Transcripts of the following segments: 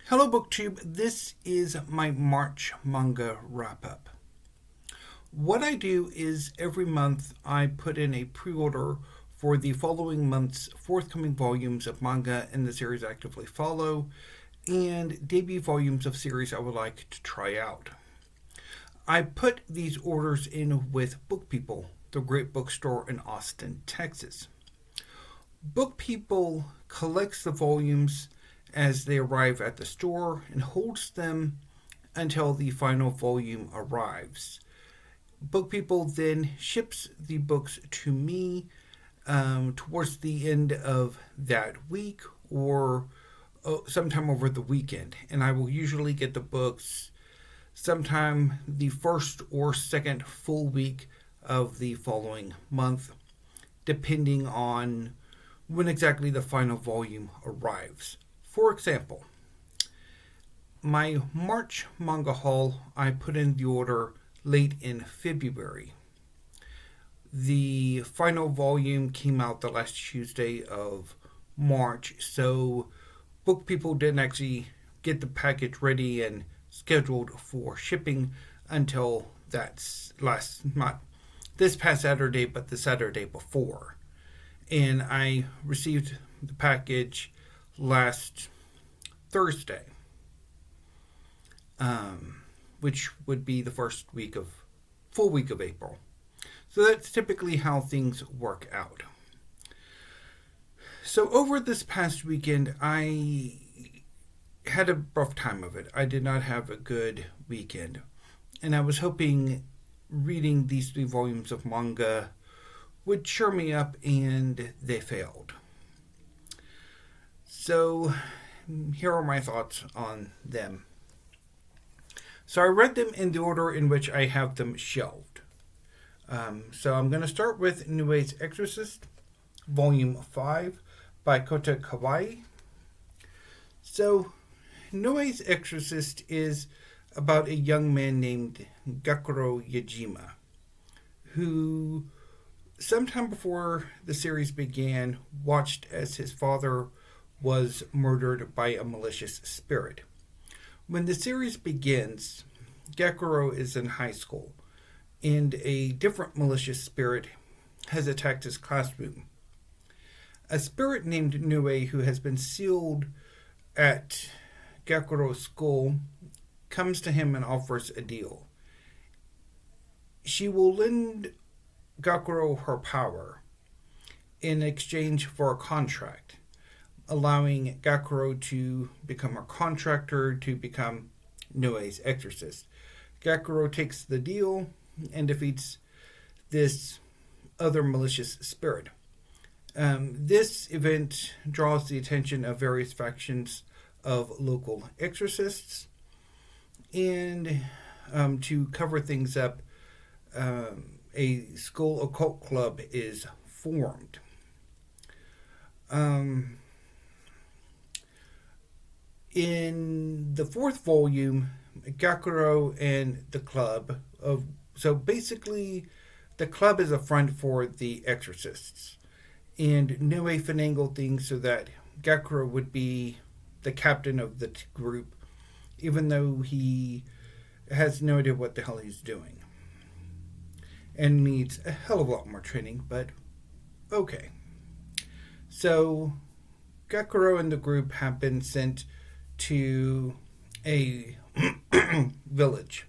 Hello BookTube, this is my March manga wrap-up. What I do is every month I put in a pre-order for the following month's forthcoming volumes of manga in the series I actively follow, and debut volumes of series I would like to try out. I put these orders in with Book People, the great bookstore in Austin, Texas. Book People collects the volumes as they arrive at the store and holds them until the final volume arrives. Book People then ships the books to me towards the end of that week or sometime over the weekend. And I will usually get the books sometime the first or second full week of the following month, depending on when exactly the final volume arrives. For example, my March manga haul, I put in the order late in February. The final volume came out the last Tuesday of March, so Book People didn't actually get the package ready and scheduled for shipping until not this past Saturday, but the Saturday before. And I received the package last Thursday, which would be the first full week of April. So that's typically how things work out. So over this past weekend, I had a rough time of it. I did not have a good weekend. And I was hoping reading these 3 volumes of manga would cheer me up, and they failed. So here are my thoughts on them. So I read them in the order in which I have them shelved. So I'm going to start with Nue's Exorcist, Volume 5 by Kota Kawae. So Nue's Exorcist is about a young man named Gakuro Yajima, who sometime before the series began watched as his father was murdered by a malicious spirit. When the series begins, Gakuro is in high school, and a different malicious spirit has attacked his classroom. A spirit named Nue, who has been sealed at Gakuro's school, comes to him and offers a deal. She will lend Gakuro her power in exchange for a contract, allowing Gakuro to become her contractor to become Nue's exorcist. Gakuro takes the deal and defeats this other malicious spirit. This event draws the attention of various factions of local exorcists, and to cover things up, a school occult club is formed. In the 4th volume, Gakuro and the club so basically the club is a front for the exorcists, and Nue finagled things so that Gakuro would be the captain of the group, even though he has no idea what the hell he's doing and needs a hell of a lot more training, but okay. So Gakuro and the group have been sent to a village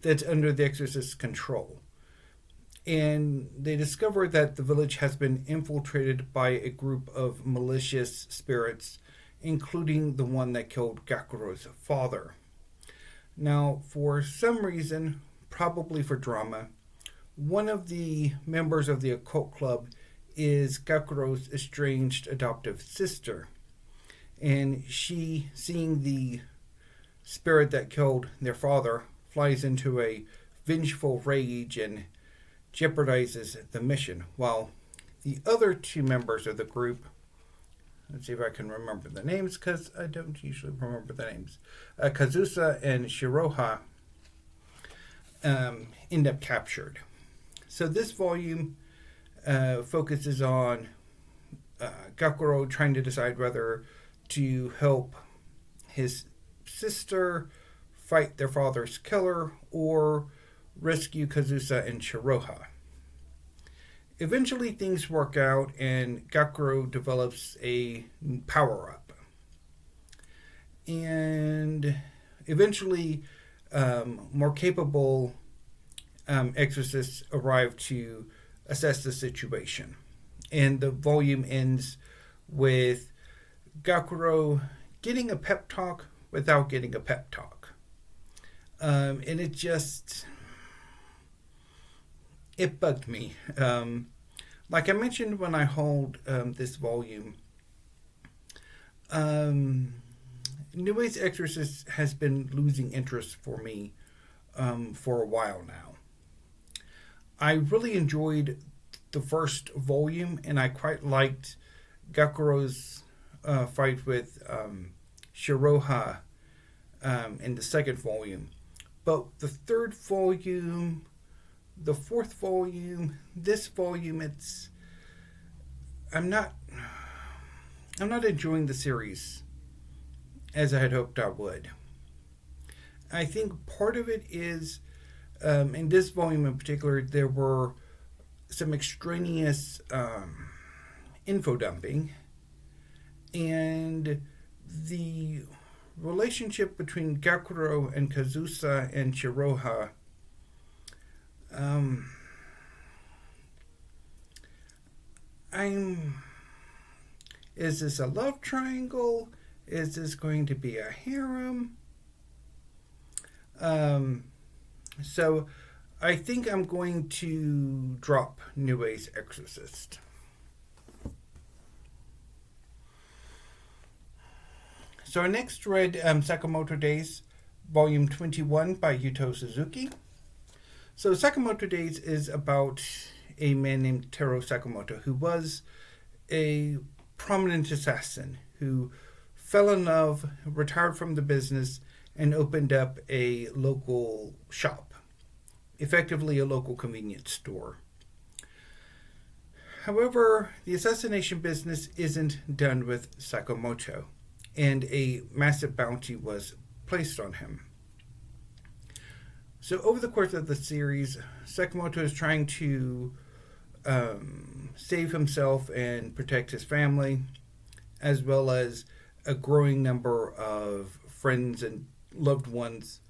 that's under the exorcist's control. And they discover that the village has been infiltrated by a group of malicious spirits, including the one that killed Gakuro's father. Now, for some reason, probably for drama, one of the members of the occult club is Gakuro's estranged adoptive sister. And she, seeing the spirit that killed their father, flies into a vengeful rage and jeopardizes the mission, while the other 2 members of the group, let's see if I can remember the names, because I don't usually remember the names, Kazusa and Shiroha, end up captured. So this volume focuses on Gakuro trying to decide whether to help his sister, fight their father's killer, or rescue Kazusa and Shiroha. Eventually, things work out, and Gakuro develops a power up. And eventually, more capable exorcists arrive to assess the situation. And the volume ends with Gakuro getting a pep talk without getting a pep talk. And it bugged me. Like I mentioned when I hauled this volume, New Age Exorcist has been losing interest for me for a while now. I really enjoyed the first volume, and I quite liked Gakuro's fight with Shiroha in the second volume. But the third volume, the fourth volume, this volume, I'm not enjoying the series as I had hoped I would. I think part of it is, in this volume in particular, there were some extraneous info dumping, and the relationship between Gakuro and Kazusa and Shiroha is this a love triangle? Is this going to be a harem? So I think I'm going to drop New Age Exorcist. So I next read Sakamoto Days, Volume 21 by Yuto Suzuki. So Sakamoto Days is about a man named Taro Sakamoto, who was a prominent assassin who fell in love, retired from the business, and opened up a local shop, effectively a local convenience store. However, the assassination business isn't done with Sakamoto, and a massive bounty was placed on him. So over the course of the series, Sakamoto is trying to save himself and protect his family, as well as a growing number of friends and loved ones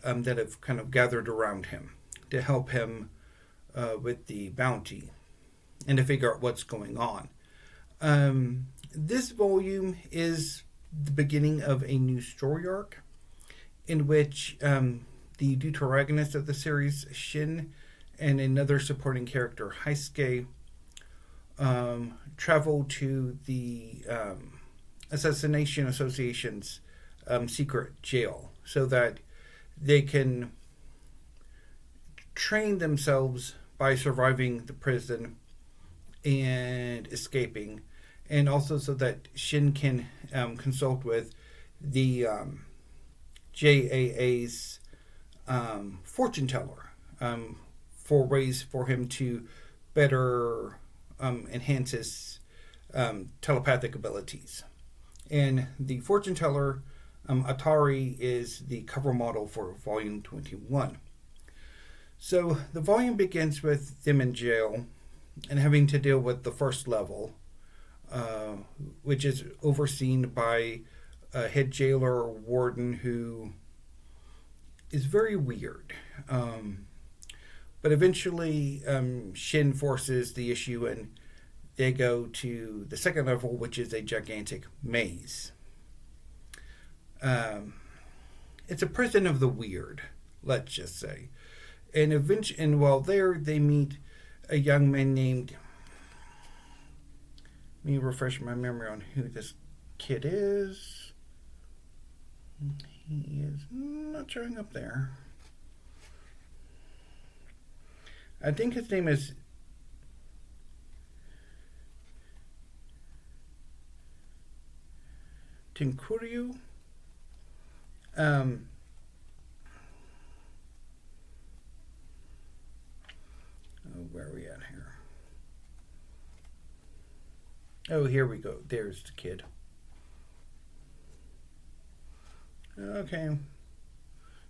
that have kind of gathered around him to help him with the bounty and to figure out what's going on. This volume is the beginning of a new story arc in which the deuteragonist of the series, Shin, and another supporting character, Heisuke, travel to the Assassination Association's secret jail so that they can train themselves by surviving the prison and escaping, and also so that Shin can consult with the JAA's fortune teller for ways for him to better enhance his telepathic abilities. And the fortune teller, Atari, is the cover model for Volume 21. So the volume begins with them in jail and having to deal with the first level, which is overseen by a head jailer or warden who is very weird. But eventually, Shin forces the issue and they go to the second level, which is a gigantic maze. It's a prison of the weird, let's just say. And while there, they meet a young man named... Let me refresh my memory on who this kid is. He is not showing up there. I think his name is Tinkuryu. Where are we at here? Oh, here we go. There's the kid. Okay.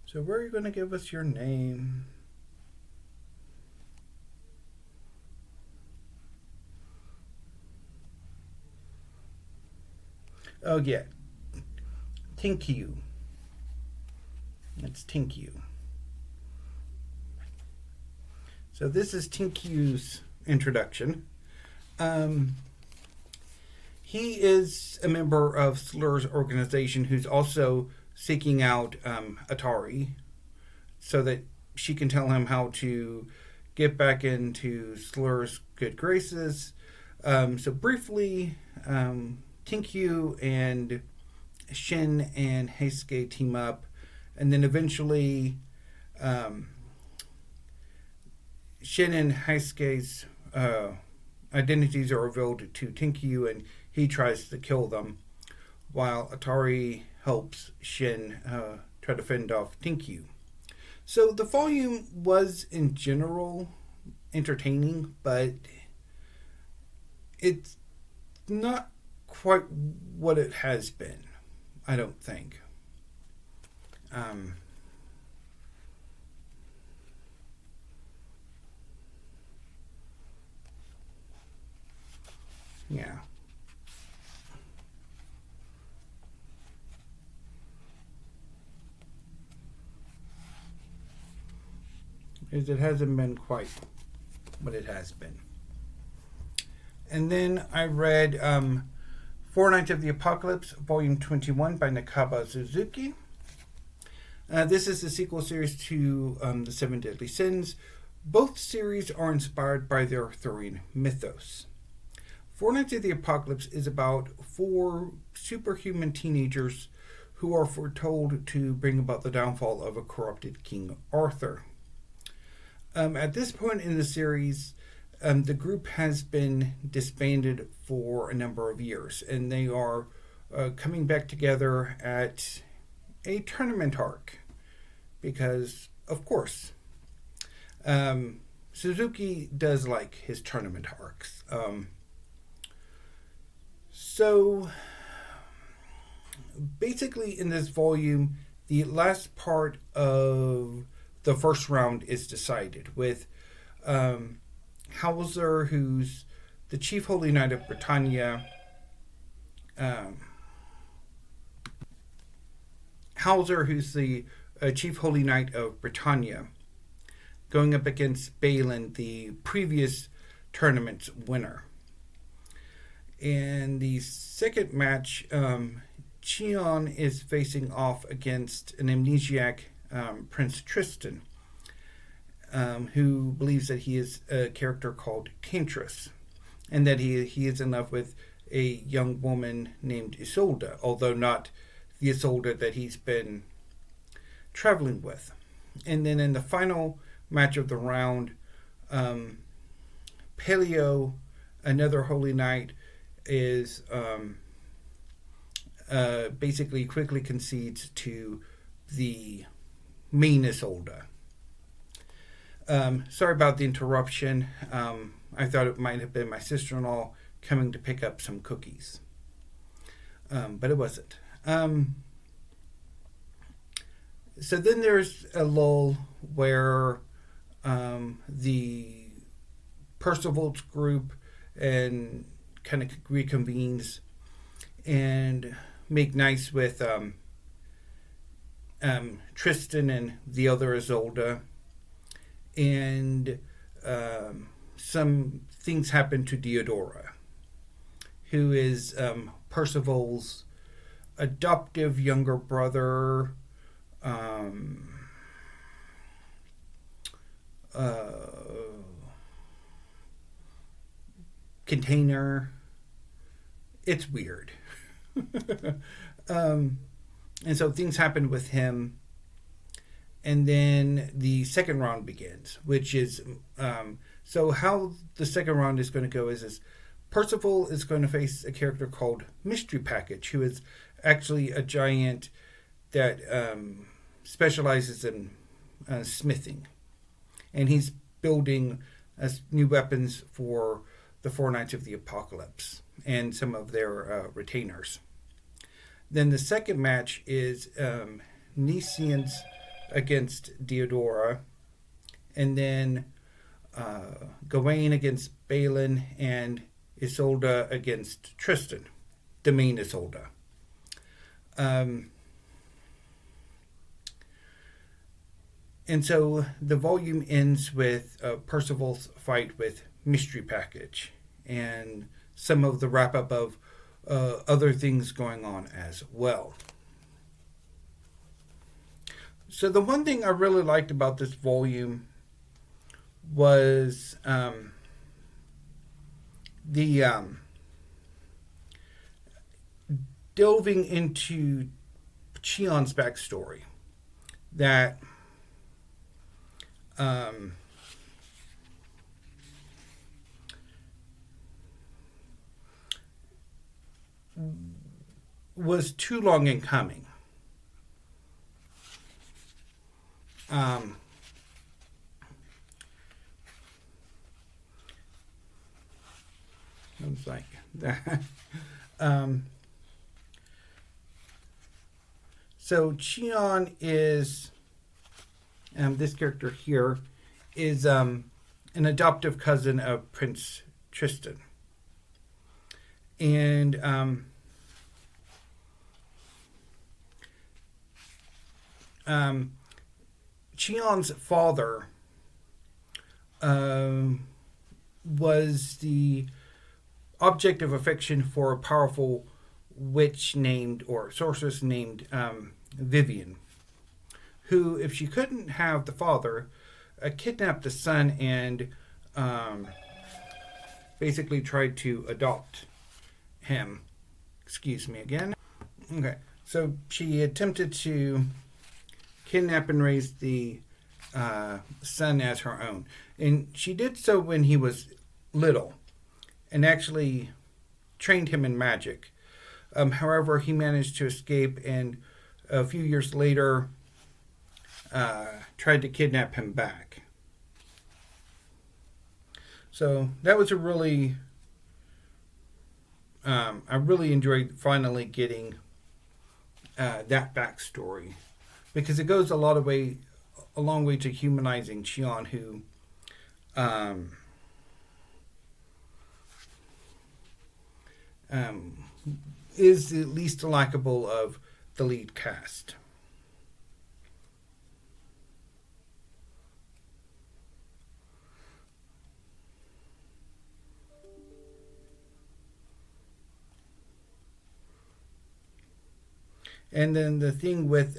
So where are you going to give us your name? Oh, yeah. Tinkyu. It's Tinkyu. So this is Tinkyu's introduction. He is a member of Slur's organization who's also seeking out Atari so that she can tell him how to get back into Slur's good graces. So briefly, Tinkyu and Shin and Heisuke team up, and then eventually Shin and Heisuke's identities are revealed to Tinkyu, and he tries to kill them, while Atari helps Shin try to fend off Tinkyu. So the volume was, in general, entertaining, but it's not quite what it has been, I don't think. Yeah. It hasn't been quite what it has been. And then I read Four Nights of the Apocalypse, Volume 21 by Nakaba Suzuki. This is the sequel series to The Seven Deadly Sins. Both series are inspired by the Arthurian mythos. Four Nights of the Apocalypse is about four superhuman teenagers who are foretold to bring about the downfall of a corrupted King Arthur. At this point in the series, the group has been disbanded for a number of years, and they are coming back together at a tournament arc because, of course, Suzuki does like his tournament arcs. So, basically, in this volume, the last part of the first round is decided with Hauser, who's the Chief Holy Knight of Britannia. Hauser, who's the Chief Holy Knight of Britannia, going up against Balin, the previous tournament's winner. In the second match, Chion is facing off against an amnesiac Prince Tristan, who believes that he is a character called Cantris, and that he is in love with a young woman named Isolde, although not the Isolde that he's been traveling with. And then in the final match of the round, Peleo, another holy knight, is basically quickly concedes to the main Isolde. Sorry about the interruption. I thought it might have been my sister-in-law coming to pick up some cookies. But it wasn't. So then there's a lull where the Percival's group and kind of reconvenes and make nice with Tristan and the other Isolde. And some things happen to Diodora, who is Percival's adoptive younger brother, container. It's weird. And so things happen with him. And then the second round begins, which is so how the second round is going to go is Percival is going to face a character called Mystery Package, who is actually a giant that specializes in smithing, and he's building new weapons for the Four Knights of the Apocalypse and some of their retainers. Then the second match is Nicians against Diodora, and then Gawain against Balin, and Isolde against Tristan, the main Isolde. And so the volume ends with Percival's fight with Mystery Package and some of the wrap up of other things going on as well. So the one thing I really liked about this volume was the delving into Chion's backstory. That was too long in coming. I was like that. So Chion is, this character here is an adoptive cousin of Prince Tristan. And Chion's father was the object of affection for a powerful witch named, or sorceress named Vivian, who, if she couldn't have the father, kidnapped the son and basically tried to adopt him. Excuse me again. Okay, so she attempted to kidnap and raise the son as her own. And she did so when he was little and actually trained him in magic. However, he managed to escape, and a few years later tried to kidnap him back. So that was a really, I really enjoyed finally getting that backstory, because it goes a long way to humanizing Chion, who is the least likable of the lead cast. And then the thing with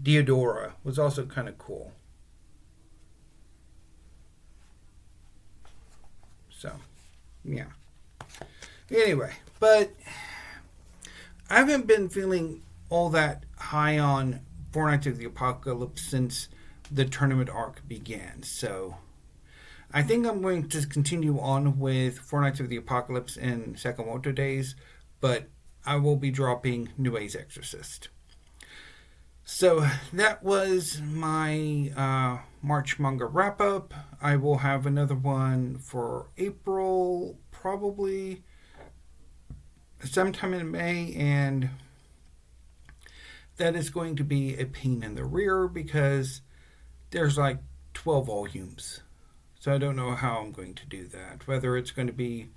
Diodora was also kind of cool. So, yeah. Anyway, but I haven't been feeling all that high on Four Knights of the Apocalypse since the tournament arc began. So I think I'm going to continue on with Four Knights of the Apocalypse in Sakamoto days, but I will be dropping Nuei's Exorcist. So that was my March manga wrap up. I will have another one for April, probably sometime in May, and that is going to be a pain in the rear because there's like 12 volumes. So I don't know how I'm going to do that, whether it's going to be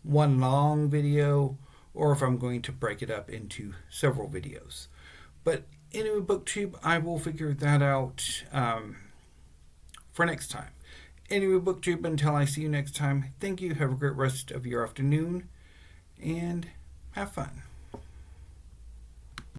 one long video or if I'm going to break it up into several videos. But anyway, BookTube, I will figure that out for next time. Anyway, BookTube, until I see you next time, thank you, have a great rest of your afternoon, and have fun.